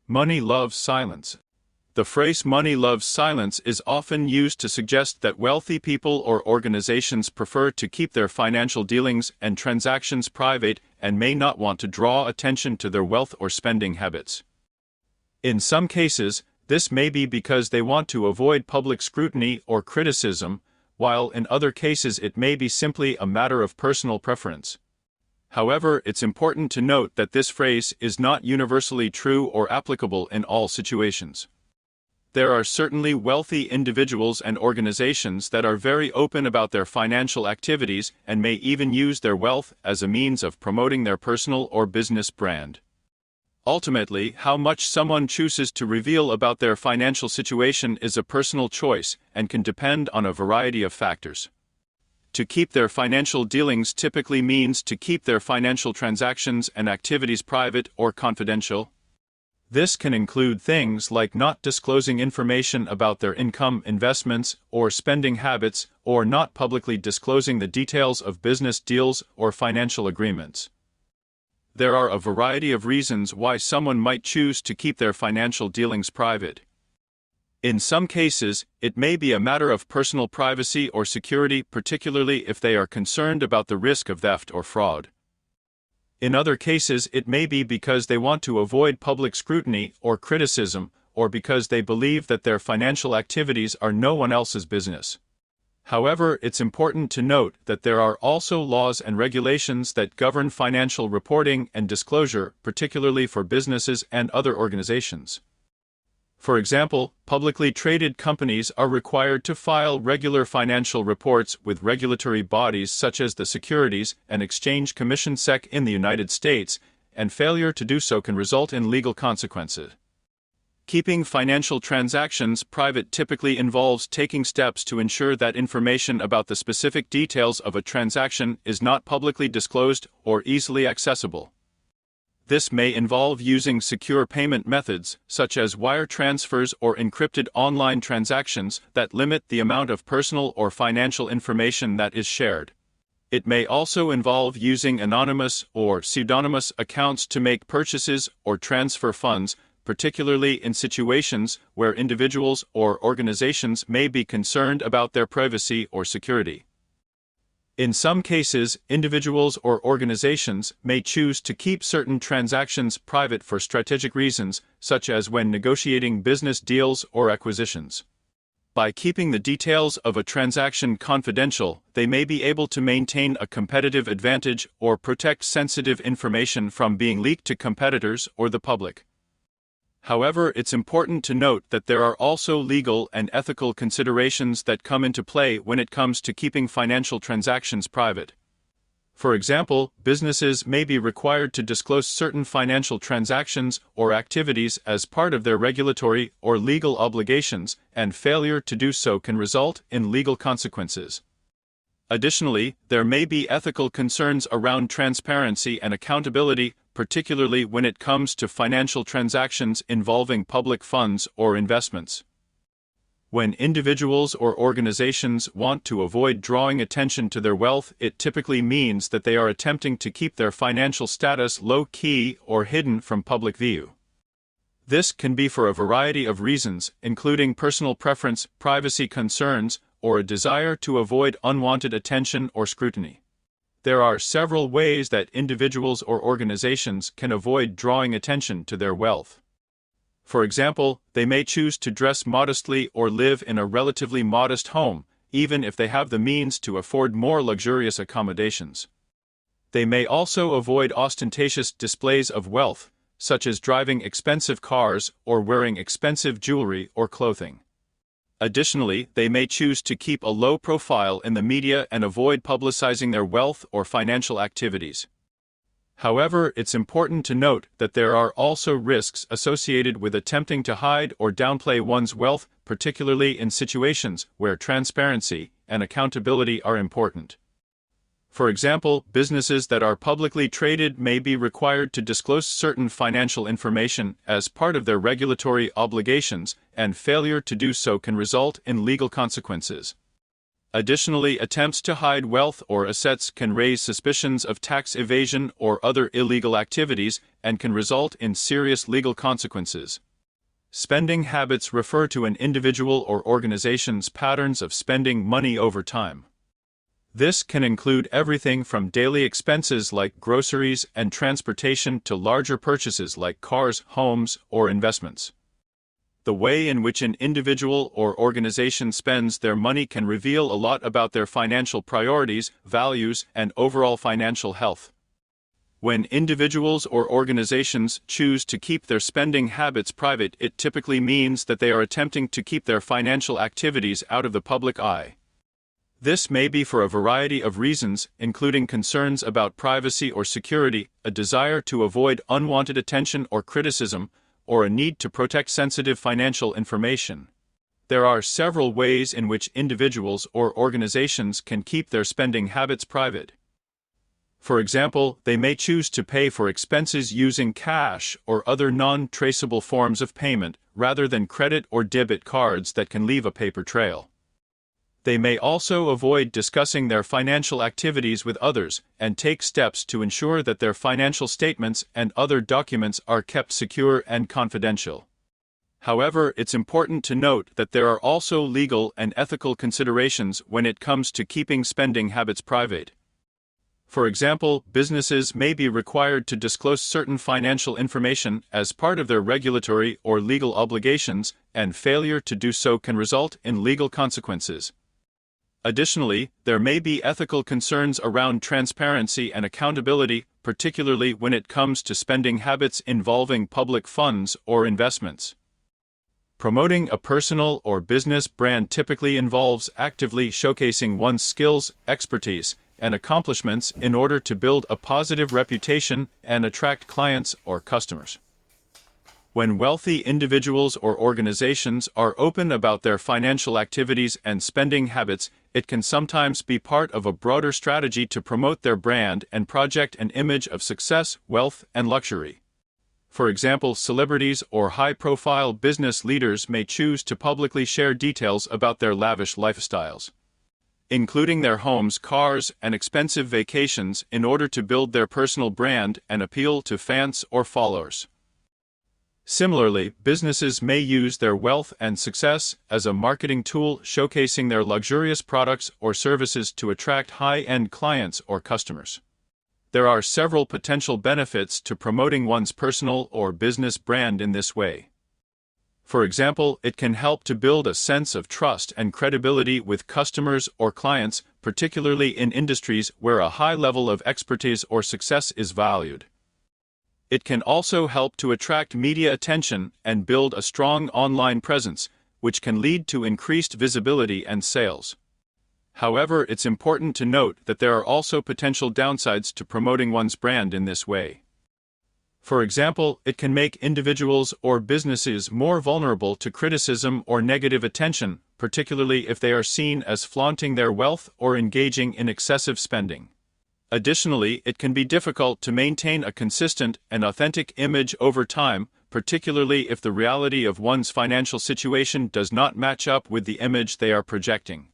Money loves silence. The phrase money loves silence is often used to suggest that wealthy people or organizations prefer to keep their financial dealings and transactions private and may not want to draw attention to their wealth or spending habits. In some cases, this may be because they want to avoid public scrutiny or criticism, while in other cases it may be simply a matter of personal preference. However, it's important to note that this phrase is not universally true or applicable in all situations. There are certainly wealthy individuals and organizations that are very open about their financial activities and may even use their wealth as a means of promoting their personal or business brand. Ultimately, how much someone chooses to reveal about their financial situation is a personal choice and can depend on a variety of factors. To keep their financial dealings typically means to keep their financial transactions and activities private or confidential. This can include things like not disclosing information about their income, investments, or spending habits, or not publicly disclosing the details of business deals or financial agreements. There are a variety of reasons why someone might choose to keep their financial dealings private. In some cases, it may be a matter of personal privacy or security, particularly if they are concerned about the risk of theft or fraud. In other cases, it may be because they want to avoid public scrutiny or criticism, or because they believe that their financial activities are no one else's business. However, it's important to note that there are also laws and regulations that govern financial reporting and disclosure, particularly for businesses and other organizations. For example, publicly traded companies are required to file regular financial reports with regulatory bodies such as the Securities and Exchange Commission (SEC) in the United States, and failure to do so can result in legal consequences. Keeping financial transactions private typically involves taking steps to ensure that information about the specific details of a transaction is not publicly disclosed or easily accessible. This may involve using secure payment methods, such as wire transfers or encrypted online transactions, that limit the amount of personal or financial information that is shared. It may also involve using anonymous or pseudonymous accounts to make purchases or transfer funds, particularly in situations where individuals or organizations may be concerned about their privacy or security. In some cases, individuals or organizations may choose to keep certain transactions private for strategic reasons, such as when negotiating business deals or acquisitions. By keeping the details of a transaction confidential, they may be able to maintain a competitive advantage or protect sensitive information from being leaked to competitors or the public. However, it's important to note that there are also legal and ethical considerations that come into play when it comes to keeping financial transactions private. For example, businesses may be required to disclose certain financial transactions or activities as part of their regulatory or legal obligations, and failure to do so can result in legal consequences. Additionally, there may be ethical concerns around transparency and accountability, particularly when it comes to financial transactions involving public funds or investments. When individuals or organizations want to avoid drawing attention to their wealth, it typically means that they are attempting to keep their financial status low-key or hidden from public view. This can be for a variety of reasons, including personal preference, privacy concerns, or a desire to avoid unwanted attention or scrutiny. There are several ways that individuals or organizations can avoid drawing attention to their wealth. For example, they may choose to dress modestly or live in a relatively modest home, even if they have the means to afford more luxurious accommodations. They may also avoid ostentatious displays of wealth, such as driving expensive cars or wearing expensive jewelry or clothing. Additionally, they may choose to keep a low profile in the media and avoid publicizing their wealth or financial activities. However, it's important to note that there are also risks associated with attempting to hide or downplay one's wealth, particularly in situations where transparency and accountability are important. For example, businesses that are publicly traded may be required to disclose certain financial information as part of their regulatory obligations, and failure to do so can result in legal consequences. Additionally, attempts to hide wealth or assets can raise suspicions of tax evasion or other illegal activities and can result in serious legal consequences. Spending habits refer to an individual or organization's patterns of spending money over time. This can include everything from daily expenses like groceries and transportation to larger purchases like cars, homes, or investments. The way in which an individual or organization spends their money can reveal a lot about their financial priorities, values, and overall financial health. When individuals or organizations choose to keep their spending habits private, it typically means that they are attempting to keep their financial activities out of the public eye. This may be for a variety of reasons, including concerns about privacy or security, a desire to avoid unwanted attention or criticism, or a need to protect sensitive financial information. There are several ways in which individuals or organizations can keep their spending habits private. For example, they may choose to pay for expenses using cash or other non-traceable forms of payment, rather than credit or debit cards that can leave a paper trail. They may also avoid discussing their financial activities with others and take steps to ensure that their financial statements and other documents are kept secure and confidential. However, it's important to note that there are also legal and ethical considerations when it comes to keeping spending habits private. For example, businesses may be required to disclose certain financial information as part of their regulatory or legal obligations, and failure to do so can result in legal consequences. Additionally, there may be ethical concerns around transparency and accountability, particularly when it comes to spending habits involving public funds or investments. Promoting a personal or business brand typically involves actively showcasing one's skills, expertise, and accomplishments in order to build a positive reputation and attract clients or customers. When wealthy individuals or organizations are open about their financial activities and spending habits, it can sometimes be part of a broader strategy to promote their brand and project an image of success, wealth, and luxury. For example, celebrities or high-profile business leaders may choose to publicly share details about their lavish lifestyles, including their homes, cars, and expensive vacations, in order to build their personal brand and appeal to fans or followers. Similarly, businesses may use their wealth and success as a marketing tool, showcasing their luxurious products or services to attract high-end clients or customers. There are several potential benefits to promoting one's personal or business brand in this way. For example, it can help to build a sense of trust and credibility with customers or clients, particularly in industries where a high level of expertise or success is valued. It can also help to attract media attention and build a strong online presence, which can lead to increased visibility and sales. However, it's important to note that there are also potential downsides to promoting one's brand in this way. For example, it can make individuals or businesses more vulnerable to criticism or negative attention, particularly if they are seen as flaunting their wealth or engaging in excessive spending. Additionally, it can be difficult to maintain a consistent and authentic image over time, particularly if the reality of one's financial situation does not match up with the image they are projecting.